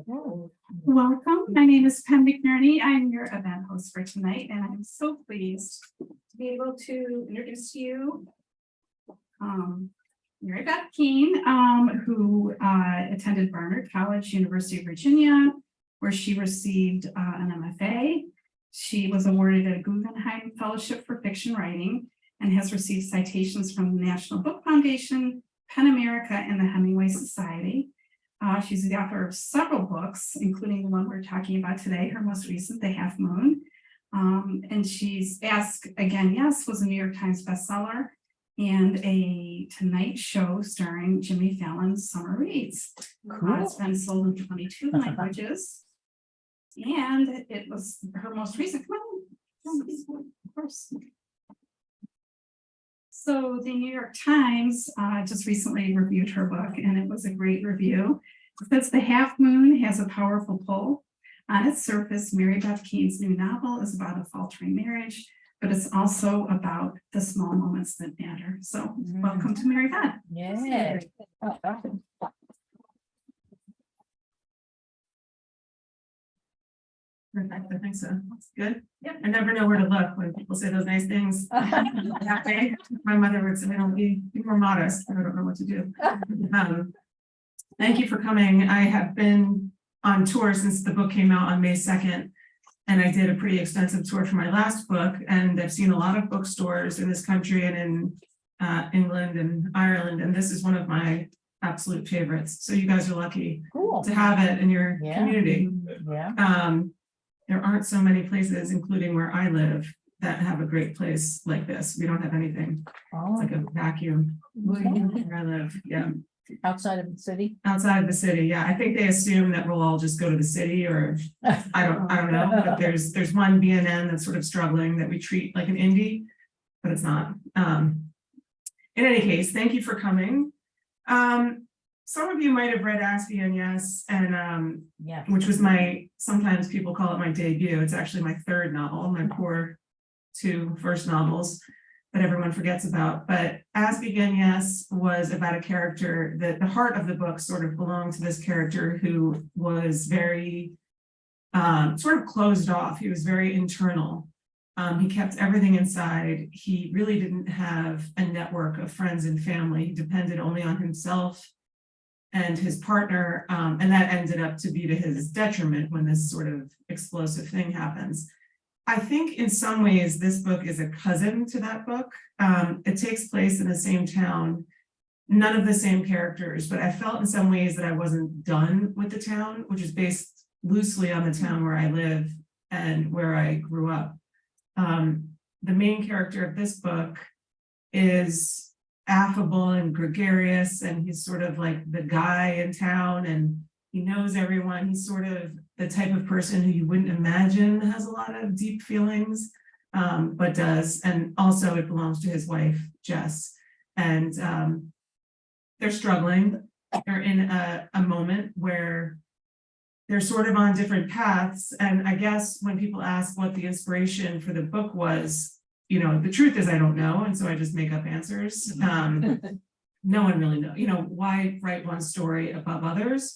Welcome. My name is Pam McNerney. I'm your event host for tonight, and I'm so pleased to be able to introduce to you Mary Beth Keane, who attended Barnard College, University of Virginia, where she received an MFA. She was awarded a Guggenheim Fellowship for Fiction Writing and has received citations from the National Book Foundation, PEN America, and the Hemingway Society. She's the author of several books, including the one we're talking about today, her most recent, The Half Moon. And she's Ask Again, Yes was a New York Times bestseller and a Tonight Show starring Jimmy Fallon's Summer Reads. Cool. It's been sold in 22 languages. And it was her most recent, of course. So the New York Times just recently reviewed her book, and it was a great review. It says The Half Moon has a powerful pull. On its surface, Mary Beth Keane's new novel is about a faltering marriage, but it's also about the small moments that matter. So welcome to Mary Beth. Yeah. Perfect. I think so. That's good. Yeah. I never know where to look when people say those nice things. That day, my mother would say, "Don't be more modest." I don't know what to do. Thank you for coming. I have been on tour since the book came out on May 2nd, and I did a pretty extensive tour for my last book. And I've seen a lot of bookstores in this country and in England and Ireland, and this is one of my absolute favorites. So you guys are lucky to have it in your community. Yeah. There aren't so many places, including where I live, that have a great place like this. We don't have anything. It's like a vacuum where I live. Yeah. Outside of the city. Outside of the city. Yeah. I think they assume that we'll all just go to the city, or I don't know. But there's one BNN that's sort of struggling that we treat like an indie, but it's not. In any case, thank you for coming. Some of you might have read Ask Again, Yes, and which was sometimes people call it my debut. It's actually my third novel, my poor two first novels that everyone forgets about. But Ask Again, Yes was about a character that the heart of the book sort of belonged to this character who was very sort of closed off. He was very internal. He kept everything inside. He really didn't have a network of friends and family. He depended only on himself and his partner, and that ended up to be to his detriment when this sort of explosive thing happens. I think in some ways this book is a cousin to that book. It takes place in the same town, none of the same characters, but I felt in some ways that I wasn't done with the town, which is based loosely on the town where I live and where I grew up. The main character of this book is affable and gregarious, and he's sort of like the guy in town, and he knows everyone. He's sort of the type of person who you wouldn't imagine has a lot of deep feelings, but does. And also it belongs to his wife, Jess. And they're struggling. They're in a moment where they're sort of on different paths. And I guess when people ask what the inspiration for the book was, the truth is I don't know. And so I just make up answers. No one really knows, why write one story above others?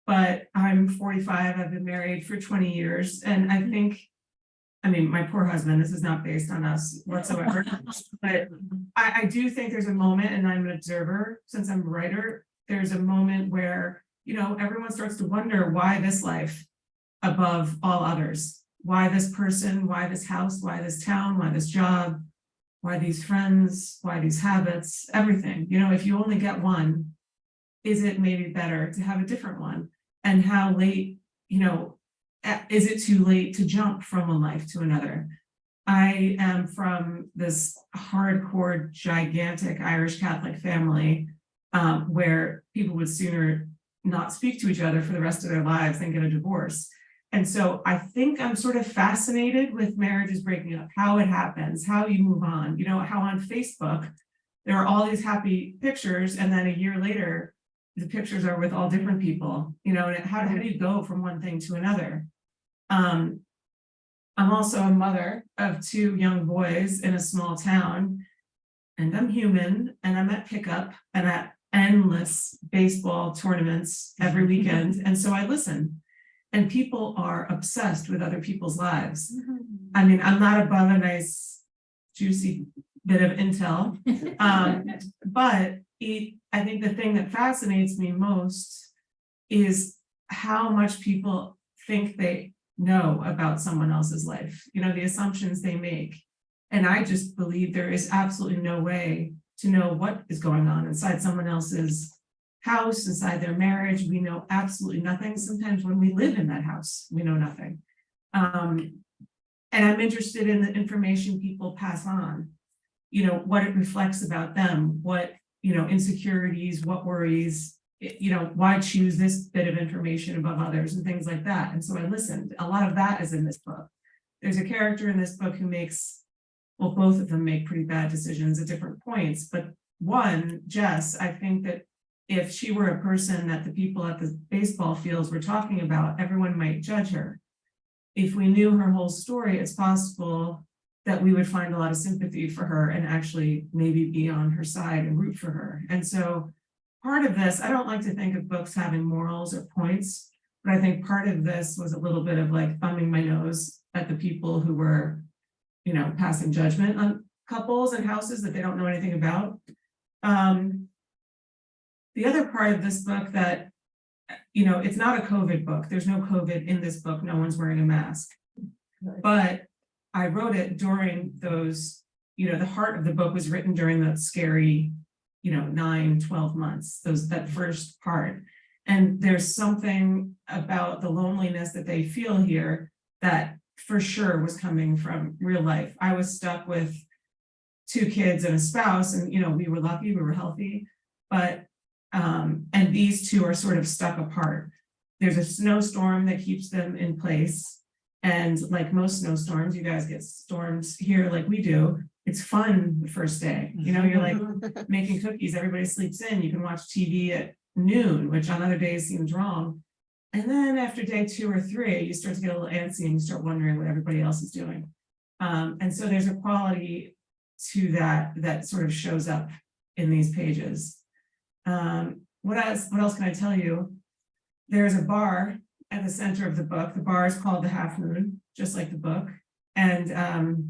But I'm 45, I've been married for 20 years. And I think, my poor husband, this is not based on us whatsoever, but I do think there's a moment, and I'm an observer since I'm a writer, there's a moment where, everyone starts to wonder why this life above all others. Why this person, why this house, why this town, why this job, why these friends, why these habits, everything. If you only get one, is it maybe better to have a different one? And how late, is it too late to jump from one life to another? I am from this hardcore, gigantic Irish Catholic family where people would sooner not speak to each other for the rest of their lives than get a divorce. And so I think I'm sort of fascinated with marriages breaking up, how it happens, how you move on, how on Facebook, there are all these happy pictures. And then a year later, the pictures are with all different people, and how do you go from one thing to another? I'm also a mother of two young boys in a small town, and I'm human, and I'm at pickup, and endless baseball tournaments every weekend. And so I listen, and people are obsessed with other people's lives. I mean, I'm not above a nice, juicy bit of intel. But I think the thing that fascinates me most is how much people think they know about someone else's life, the assumptions they make. And I just believe there is absolutely no way to know what is going on inside someone else's house, inside their marriage. We know absolutely nothing. Sometimes when we live in that house, we know nothing. And I'm interested in the information people pass on, what it reflects about them, what, insecurities, what worries, why choose this bit of information above others and things like that. And so I listened. A lot of that is in this book. There's a character in this book who makes, well, both of them make pretty bad decisions at different points. But one, Jess, I think that if she were a person that the people at the baseball fields were talking about, everyone might judge her. If we knew her whole story, it's possible that we would find a lot of sympathy for her and actually maybe be on her side and root for her. And so part of this, I don't like to think of books having morals or points, but I think part of this was a little bit of like thumbing my nose at the people who were, passing judgment on couples and houses that they don't know anything about. The other part of this book that, it's not a COVID book. There's no COVID in this book. No one's wearing a mask. But I wrote it during those, the heart of the book was written during that scary, 9-12 months, that first part. And there's something about the loneliness that they feel here that for sure was coming from real life. I was stuck with 2 kids and a spouse, and we were lucky, we were healthy, but and these 2 are sort of stuck apart. There's a snowstorm that keeps them in place. And like most snowstorms, you guys get storms here like we do. It's fun the first day. You're like making cookies, everybody sleeps in. You can watch TV at noon, which on other days seems wrong. And then after day 2 or 3, you start to get a little antsy and you start wondering what everybody else is doing. And so there's a quality to that sort of shows up in these pages. What else can I tell you? There's a bar at the center of the book. The bar is called the Half Moon, just like the book. And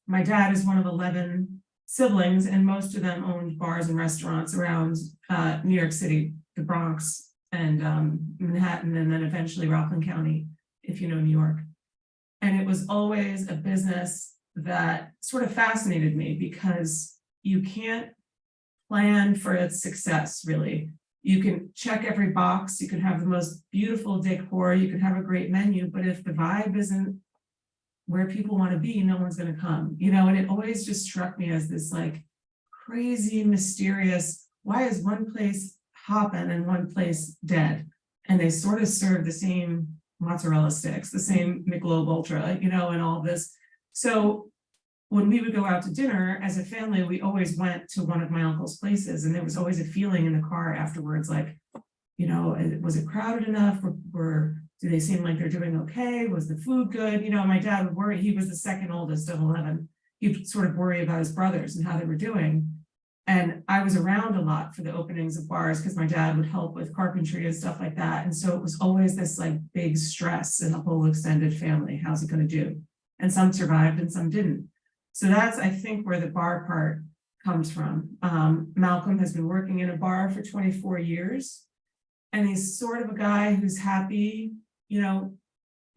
my dad is one of 11 siblings, and most of them owned bars and restaurants around New York City, the Bronx, and Manhattan, and then eventually Rockland County, if you know New York. And it was always a business that sort of fascinated me because you can't plan for its success, really. You can check every box, you can have the most beautiful decor, you can have a great menu, but if the vibe isn't where people want to be, no one's going to come, and it always just struck me as this like crazy, mysterious, why is one place hopping and one place dead? And they sort of serve the same mozzarella sticks, the same Michelob Ultra, and all this. So when we would go out to dinner as a family, we always went to one of my uncle's places, and there was always a feeling in the car afterwards, like, was it crowded enough? Do they seem like they're doing okay? Was the food good? My dad would worry. He was the second oldest of 11. He'd sort of worry about his brothers and how they were doing. And I was around a lot for the openings of bars because my dad would help with carpentry and stuff like that. And so it was always this like big stress in the whole extended family. How's it going to do? And some survived and some didn't. So that's, I think, where the bar part comes from. Malcolm has been working in a bar for 24 years, and he's sort of a guy who's happy, no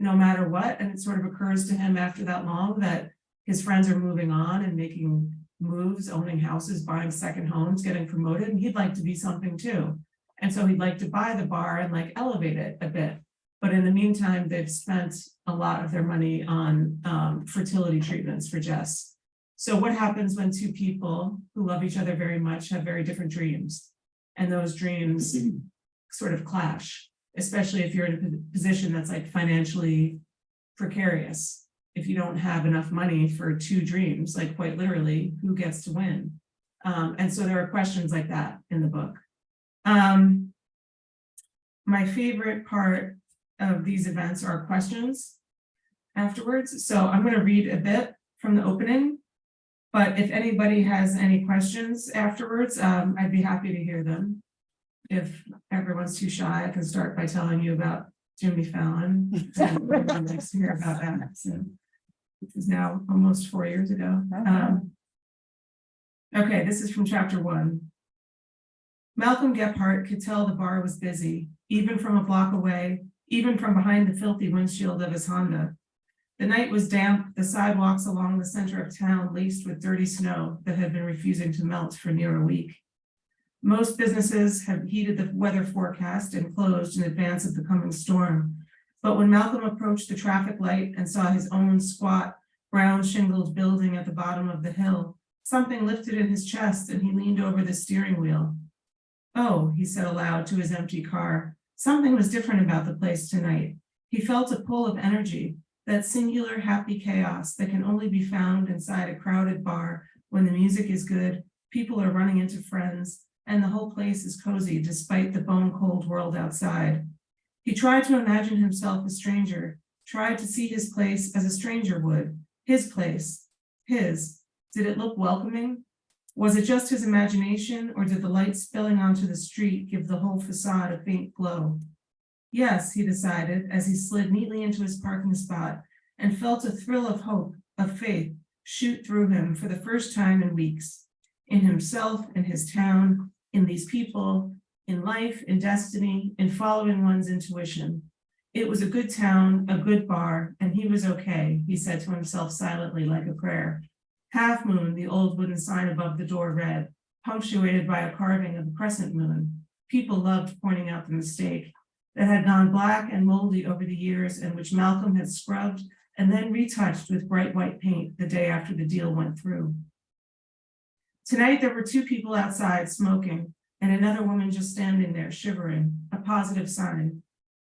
matter what. And it sort of occurs to him after that long that his friends are moving on and making moves, owning houses, buying second homes, getting promoted, and he'd like to be something too. And so he'd like to buy the bar and like elevate it a bit. But in the meantime, they've spent a lot of their money on fertility treatments for Jess. So what happens when 2 people who love each other very much have very different dreams? And those dreams sort of clash, especially if you're in a position that's like financially precarious. If you don't have enough money for 2 dreams, like quite literally, who gets to win? And so there are questions like that in the book. My favorite part of these events are questions afterwards. So I'm going to read a bit from the opening. But if anybody has any questions afterwards, I'd be happy to hear them. If everyone's too shy, I can start by telling you about Jimmy Fallon. And everyone likes to hear about that. So, which is now almost 4 years ago. Okay, this is from chapter 1. Malcolm Gephardt could tell the bar was busy, even from a block away, even from behind the filthy windshield of his Honda. The night was damp, the sidewalks along the center of town laced with dirty snow that had been refusing to melt for near a week. Most businesses had heeded the weather forecast and closed in advance of the coming storm. But when Malcolm approached the traffic light and saw his own squat, brown shingled building at the bottom of the hill, something lifted in his chest and he leaned over the steering wheel. Oh, he said aloud to his empty car, something was different about the place tonight. He felt a pull of energy, that singular happy chaos that can only be found inside a crowded bar when the music is good, people are running into friends, and the whole place is cozy despite the bone-cold world outside. He tried to imagine himself a stranger, tried to see his place as a stranger would. His place. His. Did it look welcoming? Was it just his imagination, or did the light spilling onto the street give the whole facade a faint glow? Yes, he decided as he slid neatly into his parking spot and felt a thrill of hope, of faith, shoot through him for the first time in weeks. In himself, in his town, in these people, in life, in destiny, in following one's intuition. It was a good town, a good bar, and he was okay, he said to himself silently like a prayer. Half moon, the old wooden sign above the door read, punctuated by a carving of a crescent moon. People loved pointing out the mistake that had gone black and moldy over the years and which Malcolm had scrubbed and then retouched with bright white paint the day after the deal went through. Tonight, there were 2 people outside smoking and another woman just standing there shivering, a positive sign.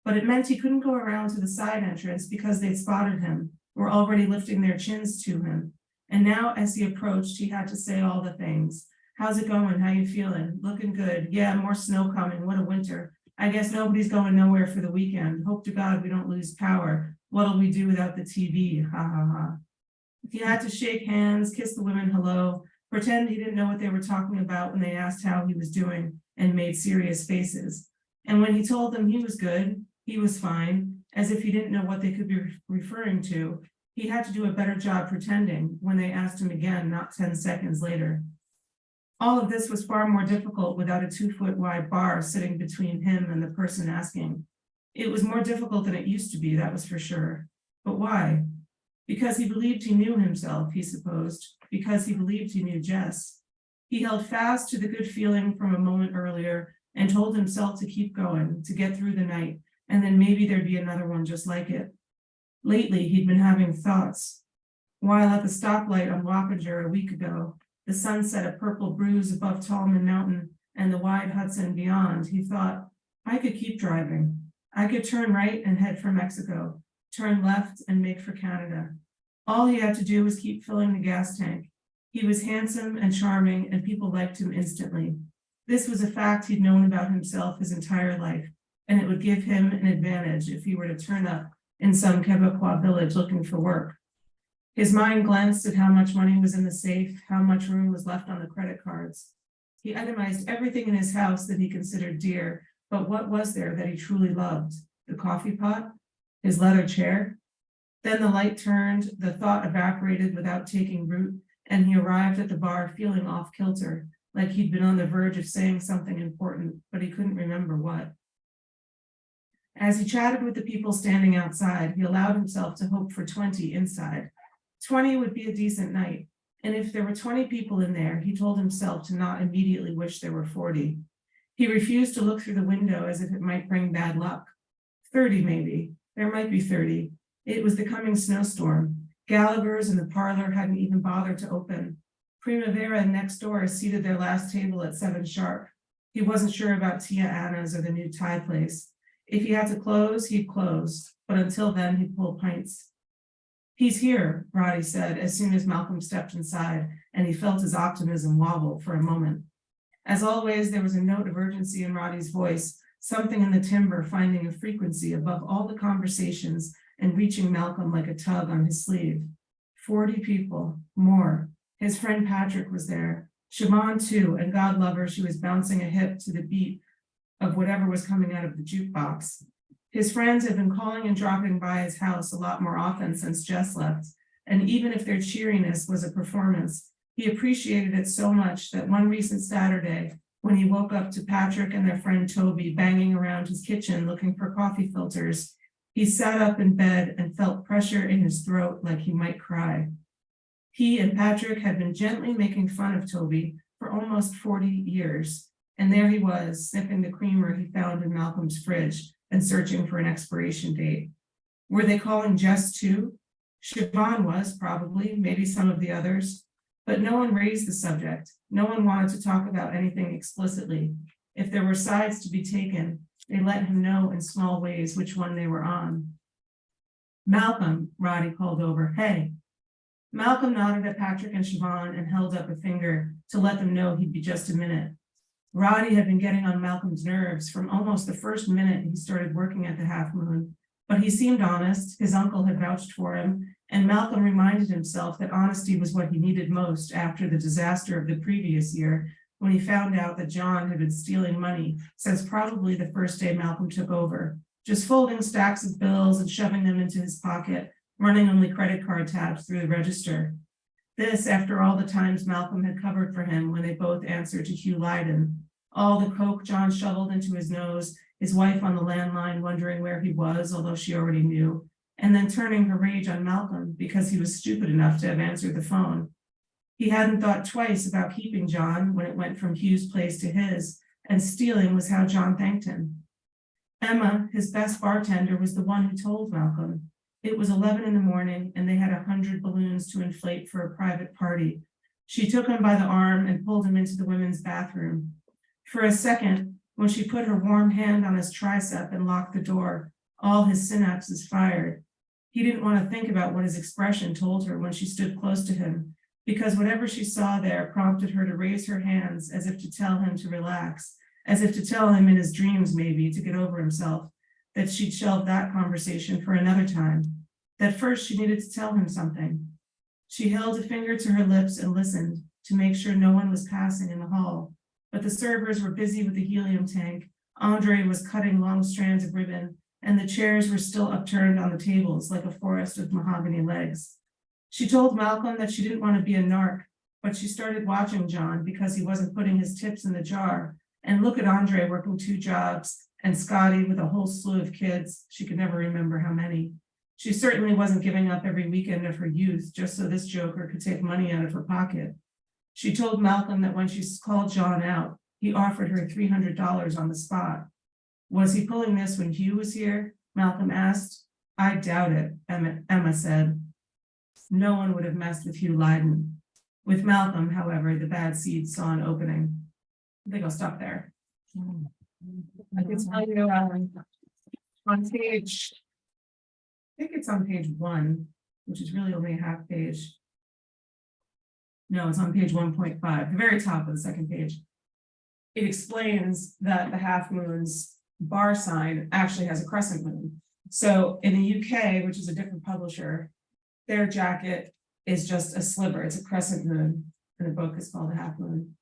But it meant he couldn't go around to the side entrance because they'd spotted him, were already lifting their chins to him. And now as he approached, he had to say all the things. How's it going? How you feeling? Looking good. Yeah, more snow coming. What a winter. I guess nobody's going nowhere for the weekend. Hope to God we don't lose power. What'll we do without the TV? Ha ha ha. He had to shake hands, kiss the women hello, pretend he didn't know what they were talking about when they asked how he was doing and made serious faces. And when he told them he was good, he was fine, as if he didn't know what they could be referring to, he had to do a better job pretending when they asked him again, not 10 seconds later. All of this was far more difficult without a 2-foot wide bar sitting between him and the person asking. It was more difficult than it used to be, that was for sure. But why? Because he believed he knew himself, he supposed, because he believed he knew Jess. He held fast to the good feeling from a moment earlier and told himself to keep going, to get through the night, and then maybe there'd be another one just like it. Lately, he'd been having thoughts. While at the stoplight on Wappinger a week ago, the sun set a purple bruise above Tallman Mountain and the wide Hudson beyond, he thought, I could keep driving. I could turn right and head for Mexico, turn left and make for Canada. All he had to do was keep filling the gas tank. He was handsome and charming, and people liked him instantly. This was a fact he'd known about himself his entire life, and it would give him an advantage if he were to turn up in some Quebecois village looking for work. His mind glanced at how much money was in the safe, how much room was left on the credit cards. He itemized everything in his house that he considered dear, but what was there that he truly loved? The coffee pot? His leather chair? Then the light turned, the thought evaporated without taking root, and he arrived at the bar feeling off kilter, like he'd been on the verge of saying something important, but he couldn't remember what. As he chatted with the people standing outside, he allowed himself to hope for 20 inside. 20 would be a decent night, and if there were 20 people in there, he told himself to not immediately wish there were 40. He refused to look through the window as if it might bring bad luck. 30 maybe, there might be 30. It was the coming snowstorm. Gallagher's in the parlor hadn't even bothered to open. Primavera next door seated their last table at 7 sharp. He wasn't sure about Tia Anna's or the new Thai place. If he had to close, he'd close, but until then, he'd pull pints. He's here, Roddy said as soon as Malcolm stepped inside, and he felt his optimism wobble for a moment. As always, there was a note of urgency in Roddy's voice, something in the timbre finding a frequency above all the conversations and reaching Malcolm like a tug on his sleeve. 40 people, more. His friend Patrick was there. Siobhan too, and God love her, she was bouncing a hip to the beat of whatever was coming out of the jukebox. His friends had been calling and dropping by his house a lot more often since Jess left, and even if their cheeriness was a performance, he appreciated it so much that one recent Saturday, when he woke up to Patrick and their friend Toby banging around his kitchen looking for coffee filters, he sat up in bed and felt pressure in his throat like he might cry. He and Patrick had been gently making fun of Toby for almost 40 years, and there he was, sniffing the creamer he found in Malcolm's fridge and searching for an expiration date. Were they calling Jess too? Siobhan was, probably, maybe some of the others, but no one raised the subject. No one wanted to talk about anything explicitly. If there were sides to be taken, they let him know in small ways which one they were on. Malcolm, Roddy called over, hey. Malcolm nodded at Patrick and Siobhan and held up a finger to let them know he'd be just a minute. Roddy had been getting on Malcolm's nerves from almost the first minute he started working at the Half Moon, but he seemed honest, his uncle had vouched for him, and Malcolm reminded himself that honesty was what he needed most after the disaster of the previous year, when he found out that John had been stealing money since probably the first day Malcolm took over, just folding stacks of bills and shoving them into his pocket, running only credit card tabs through the register. This, after all the times Malcolm had covered for him when they both answered to Hugh Lydon, all the coke John shoveled into his nose, his wife on the landline wondering where he was, although she already knew, and then turning her rage on Malcolm because he was stupid enough to have answered the phone. He hadn't thought twice about keeping John when it went from Hugh's place to his, and stealing was how John thanked him. Emma, his best bartender, was the one who told Malcolm. It was 11 in the morning, and they had 100 balloons to inflate for a private party. She took him by the arm and pulled him into the women's bathroom. For a second, when she put her warm hand on his tricep and locked the door, all his synapses fired. He didn't want to think about what his expression told her when she stood close to him, because whatever she saw there prompted her to raise her hands as if to tell him to relax, as if to tell him in his dreams maybe to get over himself, that she'd shelve that conversation for another time, that first she needed to tell him something. She held a finger to her lips and listened to make sure no one was passing in the hall, but the servers were busy with the helium tank, Andre was cutting long strands of ribbon, and the chairs were still upturned on the tables like a forest of mahogany legs. She told Malcolm that she didn't want to be a narc, but she started watching John because he wasn't putting his tips in the jar, and look at Andre working 2 jobs, and Scotty with a whole slew of kids, she could never remember how many. She certainly wasn't giving up every weekend of her youth just so this joker could take money out of her pocket. She told Malcolm that when she called John out, he offered her $300 on the spot. Was he pulling this when Hugh was here? Malcolm asked. I doubt it, Emma said. No one would have messed with Hugh Lydon. With Malcolm, however, the bad seed saw an opening. I think I'll stop there. I can tell you on page, I think it's on page 1, which is really only a half page. No, it's on page 1.5, the very top of the second page. It explains that the Half Moon's bar sign actually has a crescent moon. So in the UK, which is a different publisher, their jacket is just a sliver. It's a crescent moon, and the book is called The Half Moon.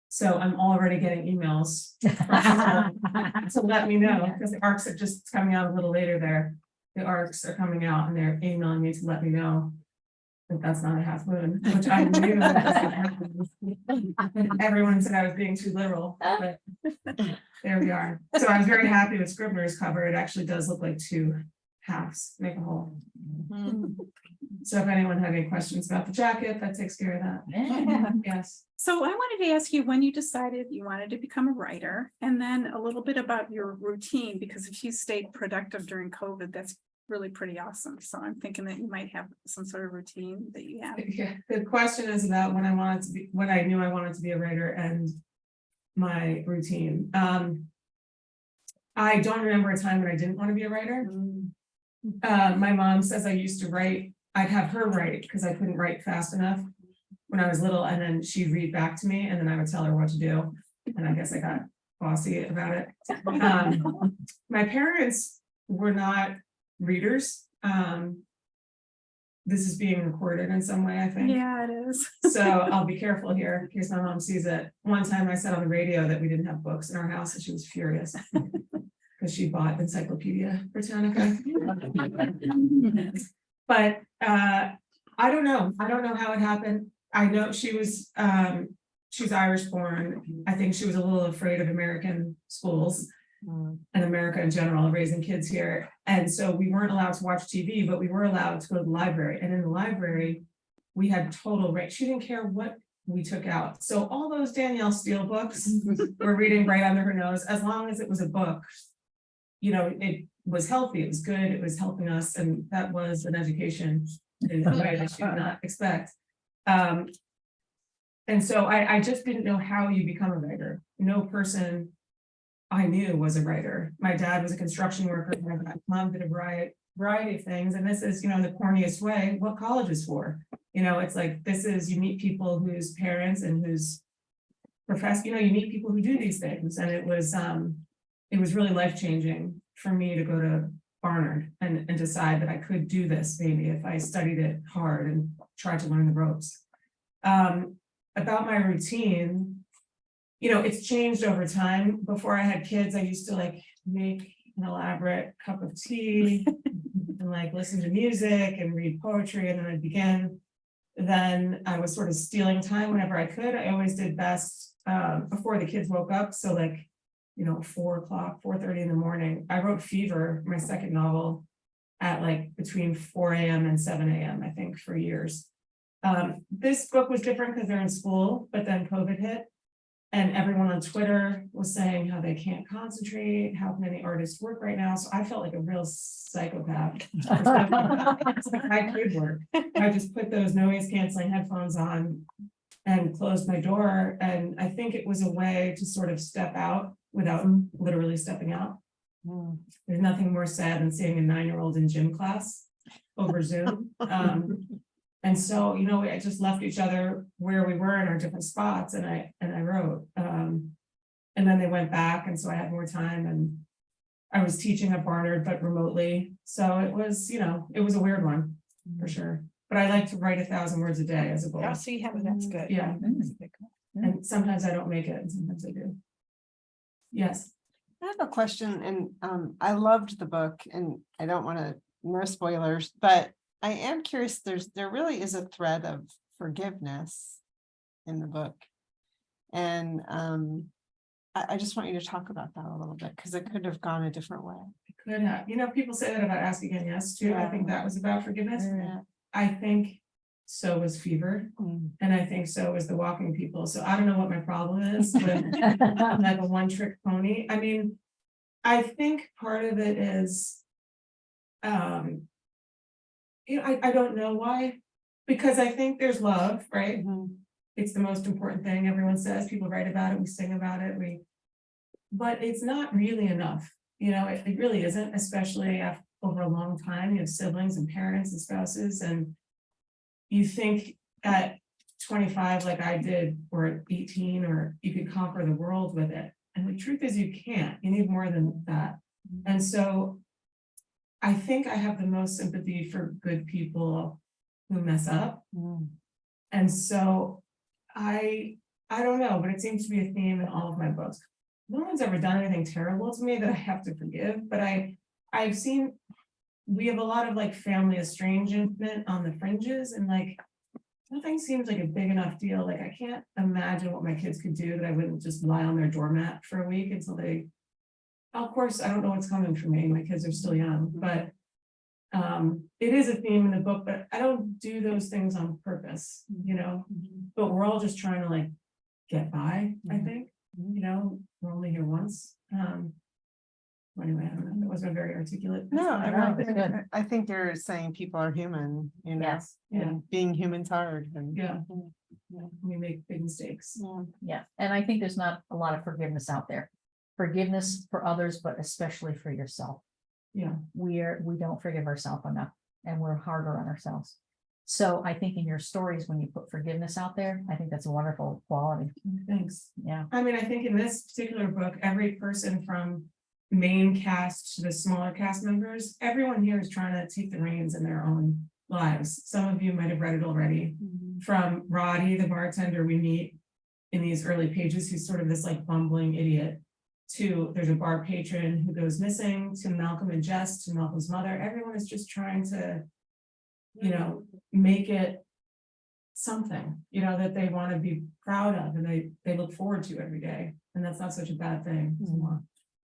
So I'm already getting emails from people to let me know, because the arcs are just coming out a little later there. The arcs are coming out and they're emailing me to let me know that that's not a half moon, which I knew that doesn't happen. Everyone said I was being too literal, but there we are. So I was very happy with Scribner's cover. It actually does look like 2 halves make a whole. So if anyone had any questions about the jacket, that takes care of that. Yes. So I wanted to ask you when you decided you wanted to become a writer, and then a little bit about your routine, because if you stayed productive during COVID, that's really pretty awesome. So I'm thinking that you might have some sort of routine that you have. Yeah, the question is about when I wanted to be, when I knew I wanted to be a writer and my routine. I don't remember a time when I didn't want to be a writer. My mom says I used to write, I'd have her write because I couldn't write fast enough when I was little, and then she'd read back to me and then I would tell her what to do. And I guess I got bossy about it. My parents were not readers. this is being recorded in some way, I think. Yeah, it is. So I'll be careful here in case my mom sees it. One time I said on the radio that we didn't have books in our house and she was furious. Because she bought Encyclopedia Britannica. But I don't know. I don't know how it happened. I know she's Irish born. I think she was a little afraid of American schools and America in general, raising kids here. And so we weren't allowed to watch TV, but we were allowed to go to the library. And in the library, we had total right. She didn't care what we took out. So all those Danielle Steele books were reading right under her nose, as long as it was a book. You know, it was healthy, it was good, it was helping us, and that was an education in a way that she did not expect. And so I just didn't know how you become a writer. No person I knew was a writer. My dad was a construction worker, my mom did a variety of things, and this is, you know, in the corniest way, what college is for. You know, it's like, this is, you meet people whose parents and whose profess, you know, you meet people who do these things, and it was really life-changing for me to go to Barnard and decide that I could do this maybe if I studied it hard and tried to learn the ropes. About my routine, you know, it's changed over time. Before I had kids, I used to like make an elaborate cup of tea and like listen to music and read poetry, and then I'd begin. Then I was sort of stealing time whenever I could. I always did best before the kids woke up. So like, you know, 4 o'clock, 4:30 in the morning. I wrote Fever, my second novel, at like between 4 a.m. and 7 a.m. I think for years. This book was different because they're in school, but then COVID hit. And everyone on Twitter was saying how they can't concentrate, how can any artists work right now? So I felt like a real psychopath. I could work. I just put those noise canceling headphones on and closed my door. And I think it was a way to sort of step out without literally stepping out. There's nothing more sad than seeing a 9-year-old in gym class over Zoom. And so, you know, I just left each other where we were in our different spots, and I wrote. And then they went back, and so I had more time, and I was teaching at Barnard, but remotely. So it was, you know, it was a weird one for sure. But I like to write 1,000 words a day as a goal. Oh, so you have it, that's good. Yeah. And sometimes I don't make it, and sometimes I do. Yes. I have a question, and I loved the book, and I don't want to, no spoilers, but I am curious, there really is a thread of forgiveness in the book. And I just want you to talk about that a little bit, because it could have gone a different way. It could have, you know, people say that about Ask Again Yes too. I think that was about forgiveness. Yeah. I think so was Fever, and I think so was The Walking People. So I don't know what my problem is with like a one-trick pony. I mean, I think part of it is, you know, I don't know why, because I think there's love, right? It's the most important thing. Everyone says, people write about it, we sing about it, but it's not really enough. You know, it really isn't, especially over a long time. You have siblings and parents and spouses, and you think at 25, like I did, or at 18, or you could conquer the world with it. And the truth is you can't, you need more than that. And so I think I have the most sympathy for good people who mess up. And so I don't know, but it seems to be a theme in all of my books. No one's ever done anything terrible to me that I have to forgive, but I've seen, we have a lot of like family estrangement on the fringes, and like nothing seems like a big enough deal. Like I can't imagine what my kids could do that I wouldn't just lie on their doormat for a week until they, of course, I don't know what's coming for me. My kids are still young, but it is a theme in the book, but I don't do those things on purpose, you know, but we're all just trying to like get by, I think, you know, we're only here once. Anyway, I don't know, that wasn't very articulate. No, good. I think you're saying people are human, you know, Yes. and being human's hard. And, Yeah. We make big mistakes. Yeah, and I think there's not a lot of forgiveness out there. Forgiveness for others, but especially for yourself. Yeah. We don't forgive ourselves enough, and we're harder on ourselves. So I think in your stories, when you put forgiveness out there, I think that's a wonderful quality. Thanks. Yeah. I mean, I think in this particular book, every person from main cast to the smaller cast members, everyone here is trying to take the reins in their own lives. Some of you might have read it already. From Roddy, the bartender we meet in these early pages, who's sort of this like bumbling idiot, to there's a bar patron who goes missing, to Malcolm and Jess, to Malcolm's mother. Everyone is just trying to, you know, make it something, you know, that they want to be proud of and they look forward to every day. And that's not such a bad thing.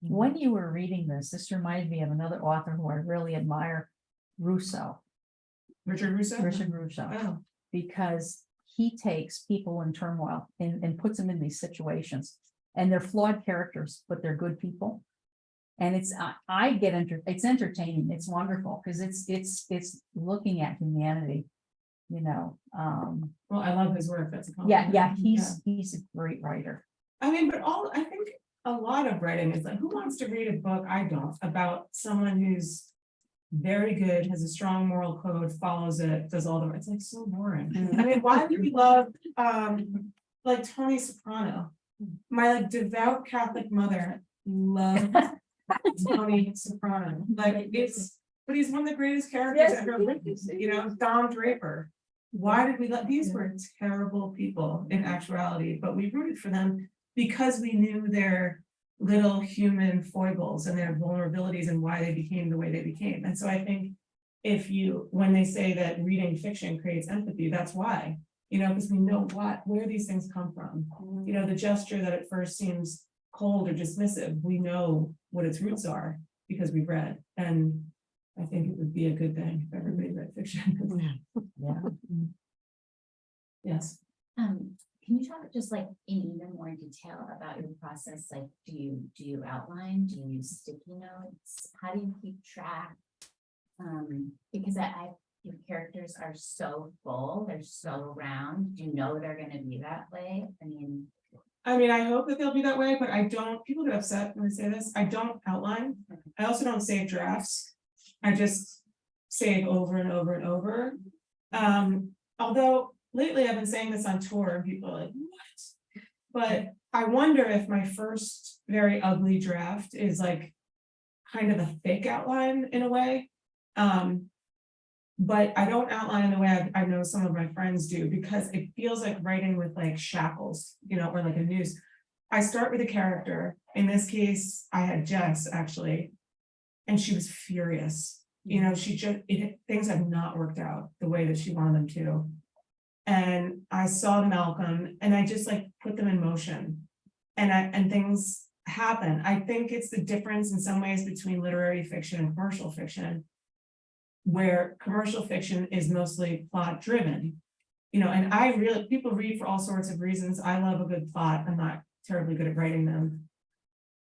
When you were reading this reminded me of another author who I really admire, Russo, Richard Russo? Richard Russo, Oh, because he takes people in turmoil and puts them in these situations. And they're flawed characters, but they're good people. And it's, I get it's entertaining, it's wonderful, because it's looking at humanity, you know. well, I love his work. That's a Yeah, compliment. he's a great writer. I mean, but I think a lot of writing is like, who wants to read a book? I don't, about someone who's very good, has a strong moral code, follows it, does all the, it's like so boring. I mean, why do we love, like Tony Soprano? My like devout Catholic mother loved Tony Soprano. Like but he's one of the greatest characters ever written, you know, Don Draper. Why did we let, these were terrible people in actuality, but we rooted for them because we knew their little human foibles and their vulnerabilities and why they became the way they became. And so I think when they say that reading fiction creates empathy, that's why. You know, because we know where these things come from. You know, the gesture that at first seems cold or dismissive, we know what its roots are because we've read. And I think it would be a good thing if everybody read fiction. Yeah. Yes. Can you talk just like in even more detail about your process? Like, do you outline? Do you use sticky notes? How do you keep track? Because your characters are so full, they're so round. Do you know they're going to be that way? I mean, I hope that they'll be that way, but I don't, people get upset when I say this. I don't outline. I also don't save drafts. I just save over and over and over. Although lately I've been saying this on tour and people are like, what? But I wonder if my first very ugly draft is like kind of a fake outline in a way. But I don't outline in the way I know some of my friends do, because it feels like writing with like shackles, you know, or like a noose. I start with a character. In this case, I had Jess actually, and she was furious. You know, things have not worked out the way that she wanted them to. And I saw Malcolm and I just like put them in motion, and things happen. I think it's the difference in some ways between literary fiction and commercial fiction, where commercial fiction is mostly plot driven, you know, and people read for all sorts of reasons. I love a good plot. I'm not terribly good at writing them,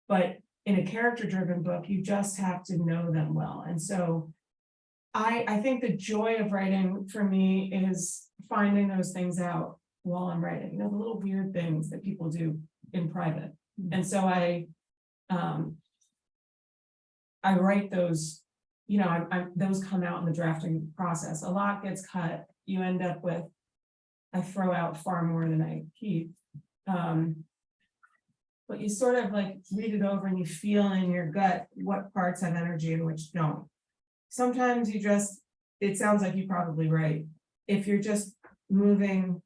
but in a character driven book, you just have to know them well. And so I think the joy of writing for me is finding those things out while I'm writing, you know, the little weird things that people do in private. And so I write those, you know, those come out in the drafting process. A lot gets cut. You end up with, I throw out far more than I keep. But you sort of like read it over and you feel in your gut what parts have energy and which don't. Sometimes it sounds like you probably write. If you're just moving,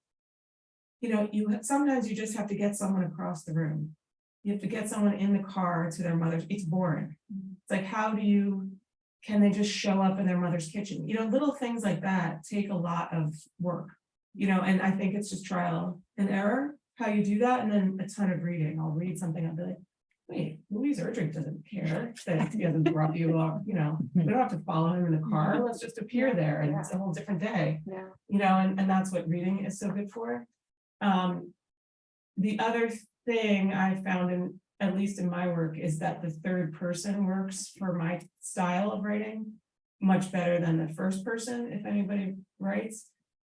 you know, sometimes you just have to get someone across the room. You have to get someone in the car to their mother's. It's boring. It's like, can they just show up in their mother's kitchen? You know, little things like that take a lot of work, you know, and I think it's just trial and error, how you do that. And then a ton of reading. I'll read something, I'll be like, wait, Louise Erdrich doesn't care that he hasn't brought you along, you know, we don't have to follow him in the car. Let's just appear there and it's a whole different day, you know, and that's what reading is so good for. The other thing I found at least in my work, is that the third person works for my style of writing much better than the first person. If anybody writes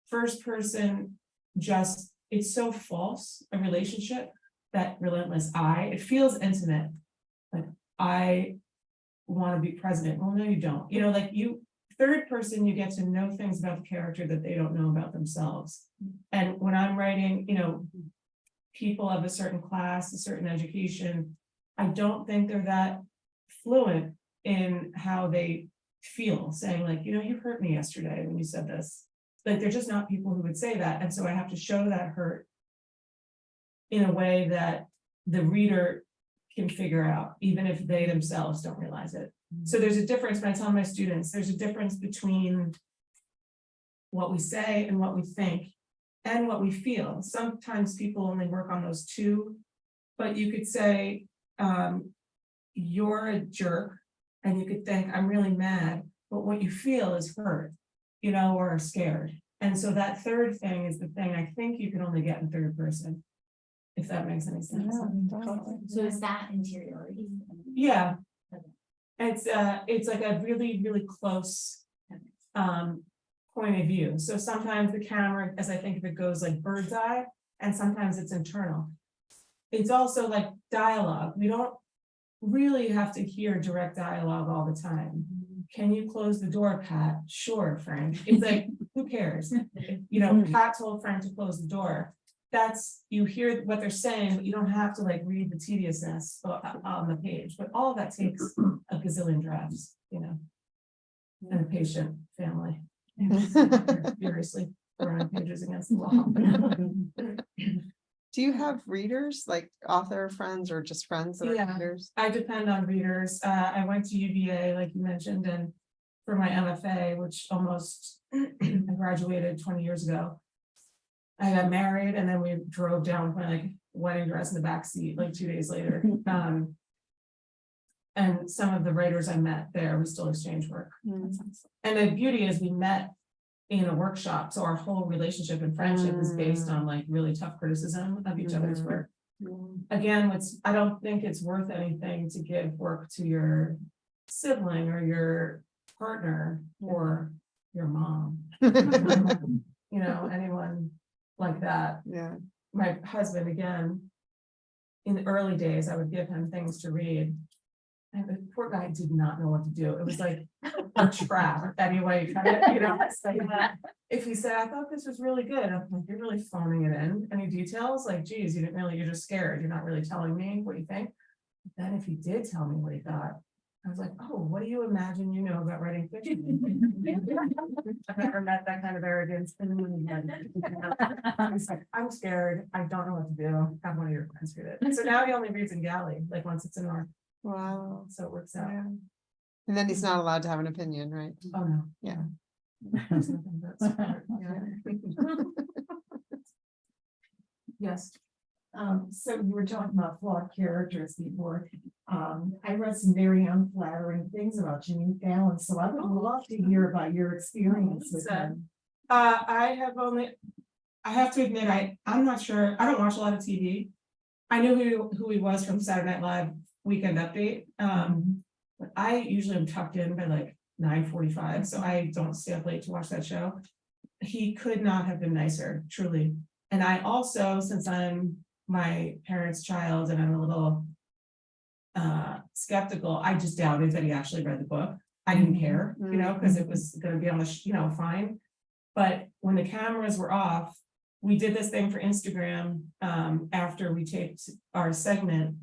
first person, it's so false, a relationship, that relentless it feels intimate. Like I want to be president. Well, no, you don't. You know, like third person, you get to know things about the character that they don't know about themselves. And when I'm writing, you know, people of a certain class, a certain education, I don't think they're that fluent in how they feel, saying like, you hurt me yesterday when you said this. Like, they're just not people who would say that, and so I have to show that hurt in a way that the reader can figure out, even if they themselves don't realize it. So there's a difference. When I tell my students, there's a difference between what we say and what we think and what we feel. Sometimes people only work on those two, but you could say, you're a jerk, and you could think, I'm really mad, but what you feel is hurt, or scared. And so that third thing is the thing I think you can only get in third person, if that makes any sense. So is that interiority? Yeah. It's like a really, really close point of view. So sometimes the camera, as I think of it, goes like bird's eye, and sometimes it's internal. It's also like dialogue. We don't really have to hear direct dialogue all the time. Can you close the door, Pat? Sure, Frank. It's like, who cares? Pat told Frank to close the door. You hear what they're saying, but you don't have to like read the tediousness on the page. But all of that takes a gazillion drafts, and a patient family. Furiously throwing pages against the wall. Do you have readers, like author friends or just friends that Yeah. are readers? I depend on readers. I went to UVA, like you mentioned, and for my MFA, which almost I graduated 20 years ago. I got married, and then we drove down with my like wedding dress in the back seat like 2 days later. And some of the writers I met there, we still exchange work. And the beauty is we met in a workshop, so our whole relationship and friendship is based on like really tough criticism of each other's work. Again, I don't think it's worth anything to give work to your sibling or your partner or your mom. Anyone like that. Yeah. My husband, again, in the early days, I would give him things to read. And the poor guy did not know what to do. It was like a trap. Anyway, it's like, if he said, I thought this was really good, I'm like, you're really phoning it in. Any details? Like, geez, you're just scared. You're not really telling me what you think. But then if he did tell me what he thought, I was like, oh, what do you imagine you know about writing fiction? I've never met that kind of arrogance. He's like, I'm scared. I don't know what to do. Have one of your friends read it. So now he only reads in galley, like once it's in our. Wow. So it works out. Yeah. And then he's not allowed to have an opinion, right? Oh, no. Yeah. There's nothing but support, yeah. Yes. So you were talking about flawed characters before. I read some very unflattering things about Jimmy Fallon, so I would love to hear about your experience with him. I have to admit, I'm not sure. I don't watch a lot of TV. I knew who he was from Saturday Night Live Weekend Update. But I usually am tucked in by like 9:45, so I don't stay up late to watch that show. He could not have been nicer, truly. And I also, since I'm my parents' child and I'm a little skeptical, I just doubted that he actually read the book. I didn't care, because it was going to be on the, fine. But when the cameras were off, we did this thing for Instagram after we taped our segment,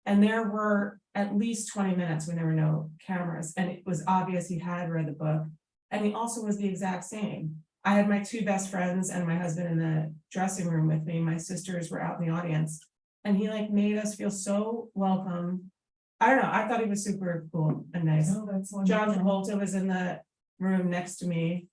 and there were at least 20 minutes when there were no cameras, and it was obvious he had read the book, and he also was the exact same. I had my two best friends and my husband in the dressing room with me. My sisters were out in the audience, and he like made us feel so welcome. I don't know. I thought he was super cool and nice. Oh, that's John wonderful. Travolta was in the room next to me,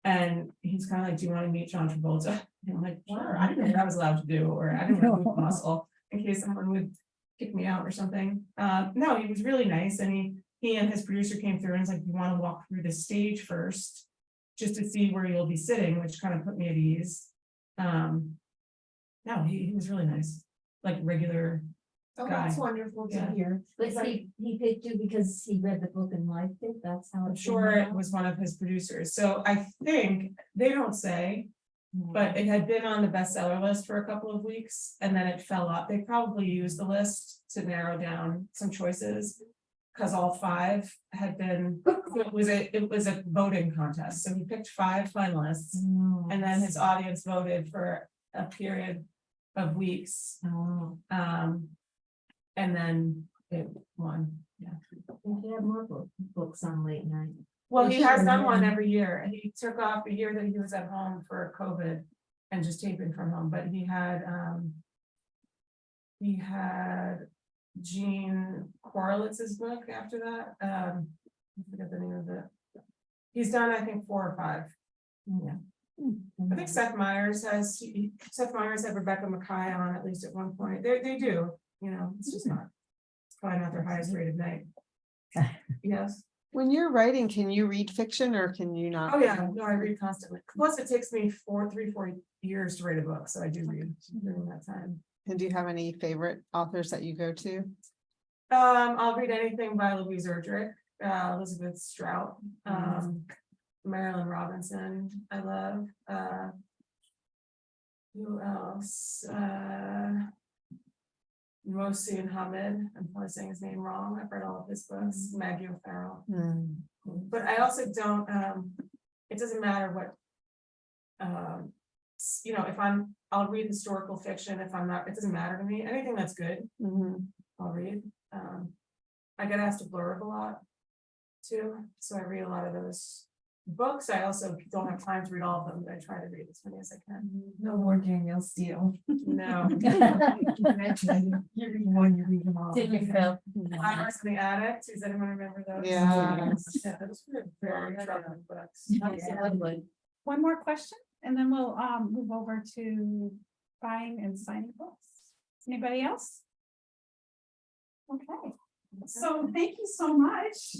and he's kind of like, do you want to meet John Travolta? And I'm like, sure. I didn't know what I was allowed to do, or I didn't want to move a muscle in case someone would kick me out or something. No, he was really nice, and he and his producer came through and was like, you want to walk through the stage first just to see where you'll be sitting, which kind of put me at ease. No, he was really nice, like regular Oh, guy. that's wonderful to Yeah. hear. But he picked you because he read the book and liked it, that's how I'm it. sure it was one of his producers. So I think they don't say, but it had been on the bestseller list for a couple of weeks, and then it fell off. They probably used the list to narrow down some choices, because all 5 had been, it was a voting contest. So he picked 5 finalists, and then his audience voted for a period of weeks. And then it won. Yeah. You have more books on late night. Well, he They has sure done one do. every year, and he took off a year that he was at home for COVID and just taping from home, but he had Gene Corlitz's book after that, I forget the name of it. He's done, I think, 4 or 5. Yeah. I think Seth Meyers had Rebecca Mackay on at least at one point. They do, you know, it's just not, it's probably not their highest rated night. Yes. When you're writing, can you read fiction or can you not? Oh, yeah, no, I read constantly. Plus, it takes me 4 years to write a book, so I do read during that time. And do you have any favorite authors that you go to? I'll read anything by Louise Erdrich, Elizabeth Strout, Marilyn Robinson, I love. Who else? Mohsin Hamid, I'm probably saying his name wrong. I've read all of his books, Maggie O'Farrell. But I also don't, it doesn't matter what, you know, I'll read historical fiction if I'm not, it doesn't matter to me. Anything that's good, I'll read. I get asked to blurb a lot too, so I read a lot of those books. I also don't have time to read all of them, but I try to read as many as I can. No more Danielle Steele. No. You read one, you read them all. Did you feel? Iris and the Addict, does anyone remember those? Yeah. Yeah, those were very troubling books. One more question, and then we'll move over to buying and signing books. Anybody else? Okay, so thank you so much.